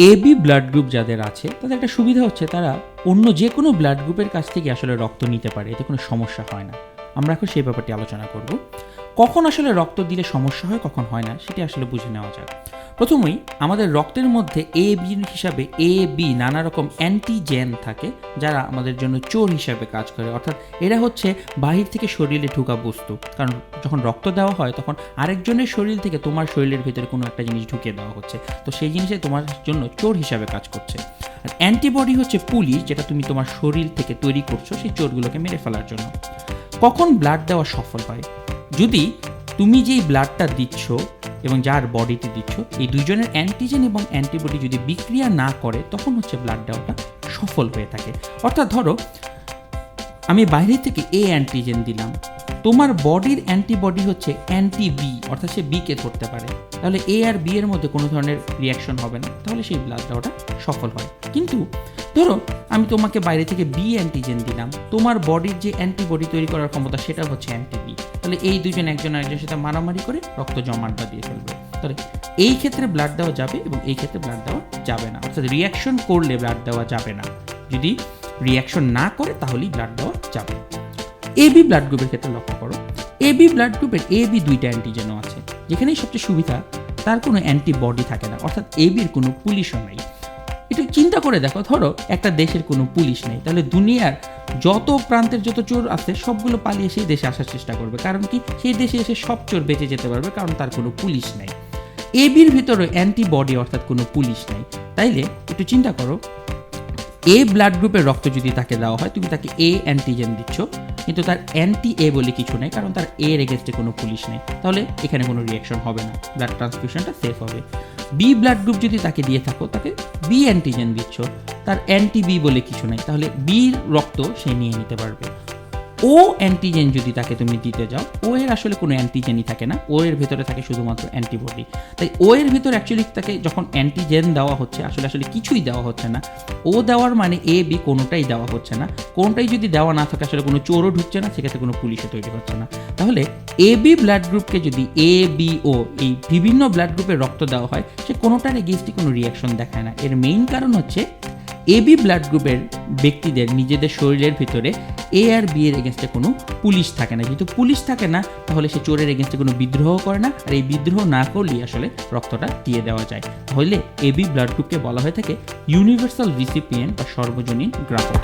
A B blood group যাদের আছে তাদের একটা সুবিধা হচ্ছে তারা অন্য যে কোনো ব্লাড গ্রুপের কাছ থেকে আসলে রক্ত নিতে পারে, এতে কোনো সমস্যা হয় না। আমরা এখন সেই ব্যাপারটি আলোচনা করব। কখন আসলে রক্ত দিলে সমস্যা হয়, কখন হয় না, সেটি আসলে বুঝে নেওয়া যাক। প্রথমেই আমাদের রক্তের মধ্যে এ বি হিসাবে এ বি নানা রকম অ্যান্টিজেন থাকে, যারা আমাদের জন্য চোর হিসাবে কাজ করে। অর্থাৎ এরা হচ্ছে বাহির থেকে শরীরে ঢোকা বস্তু, কারণ যখন রক্ত দেওয়া হয় তখন আরেকজনের শরীর থেকে তোমার শরীরের ভিতরে কোনো একটা জিনিস ঢুকিয়ে দেওয়া হচ্ছে, তো সেই জিনিসে তোমার জন্য চোর হিসাবে কাজ করছে। আর অ্যান্টিবডি হচ্ছে পুলিশ, যেটা তুমি তোমার শরীর থেকে তৈরি করছো সেই চোরগুলোকে মেরে ফেলার জন্য। কখন ব্লাড দেওয়া সফল হয়? যদি তুমি যেই ব্লাডটা দিচ্ছ এবং যার বডিতে দিচ্ছ, এই দুইজনের অ্যান্টিজেন এবং অ্যান্টিবডি যদি বিক্রিয়া না করে, তখন হচ্ছে ব্লাড দেওয়াটা সফল হয়ে থাকে। অর্থাৎ ধরো আমি বাইরে থেকে এ অ্যান্টিজেন দিলাম, তোমার বডির অ্যান্টিবডি হচ্ছে অ্যান্টি বি, অর্থাৎ সে বিকে ধরতে পারে, তাহলে এ আর বি এর মধ্যে কোনো ধরনের রিয়াকশন হবে না, তাহলে সেই ব্লাড দেওয়াটা সফল হয়। কিন্তু ধরো আমি তোমাকে বাইরে থেকে বি অ্যান্টিজেন দিলাম, তোমার বডির যে অ্যান্টিবডি তৈরি করার ক্ষমতা সেটা হচ্ছে অ্যান্টি বি, তাহলে এই দুজন একজন আরেকজনের সাথে মারামারি করে রক্ত জমাটটা দিয়ে ফেলবে। তাহলে এই ক্ষেত্রে ব্লাড দেওয়া যাবে এবং এই ক্ষেত্রে ব্লাড দেওয়া যাবে না। অর্থাৎ রিয়াকশন করলে ব্লাড দেওয়া যাবে না, যদি রিয়াকশন না করে তাহলেই ব্লাড দেওয়া যাবে। এ বি ব্লাড গ্রুপের ক্ষেত্রে লক্ষ্য করো, এ বি ব্লাড গ্রুপের এ বি দুইটা অ্যান্টিজেনও আছে। যেখানেই সবচেয়ে সুবিধা, তার কোনো অ্যান্টিবডি থাকে না, অর্থাৎ এ বির কোনো পুলিশও নেই। একটু চিন্তা করে দেখো, ধরো একটা দেশের কোনো পুলিশ নেই, তাহলে দুনিয়ার যত প্রান্তের যত চোর আছে সবগুলো পালিয়ে সেই দেশে আসার চেষ্টা করবে। কারণ কি? সেই দেশে এসে সব চোর বেঁচে যেতে পারবে, কারণ তার কোনো পুলিশ নেই। এ বির ভিতরে অ্যান্টিবডি অর্থাৎ কোনো পুলিশ নেই। তাইলে একটু চিন্তা করো, এ ব্লাড গ্রুপের রক্ত যদি তাকে দেওয়া হয়, তুমি তাকে এ অ্যান্টিজেন দিচ্ছ, কিন্তু তার অ্যান্টি এ বলে কিছু নেই, কারণ তার এর এগেনস্টে কোনো পুলিশ নেই, তাহলে এখানে কোনো রিয়াকশন হবে না, ব্লাড ট্রান্সফিউশনটা সেফ হবে। বি ব্লাড গ্রুপ যদি তাকে দিয়ে থাকো, তাকে বি অ্যান্টিজেন দিচ্ছ, তার অ্যান্টি বি বলে কিছু নেই, তাহলে বির রক্ত সে নিয়ে নিতে পারবে। ও অ্যান্টিজেন যদি তাকে তুমি দিতে যাও, ও এর আসলে কোনো অ্যান্টিজেনই থাকে না, ও এর ভেতরে থাকে শুধুমাত্র অ্যান্টিবডি। তাই ও এর ভিতরে অ্যাকচুয়ালি তাকে যখন অ্যান্টিজেন দেওয়া হচ্ছে, আসলে কিছুই দেওয়া হচ্ছে না। ও দেওয়ার মানে এ বি কোনোটাই দেওয়া হচ্ছে না, কোনোটাই যদি দেওয়া না থাকে আসলে কোনো চোরও ঢুকছে না, সেক্ষেত্রে কোনো পুলিশও তৈরি হচ্ছে না। তাহলে এ বি ব্লাড গ্রুপকে যদি এ বি ও এই বিভিন্ন ব্লাড গ্রুপের রক্ত দেওয়া হয়, সে কোনোটার এগেইনস্টে কোনো রিয়াকশন দেখায় না। এর মেইন কারণ হচ্ছে এ বি ব্লাড গ্রুপের ব্যক্তিদের নিজেদের শরীরের ভিতরে এ আর বি এর এগেনস্টে কোনো পুলিশ থাকে না। যেহেতু পুলিশ থাকে না, তাহলে সে চোরের এগেনস্টে কোনো বিদ্রোহ করে না, আর এই বিদ্রোহ না করলেই আসলে রক্তটা দিয়ে দেওয়া যায়। তাহলে এ বি ব্লাড গ্রুপকে বলা হয়ে থাকে ইউনিভার্সাল রিসিপিয়েন্ট বা সর্বজনীন গ্রাহক।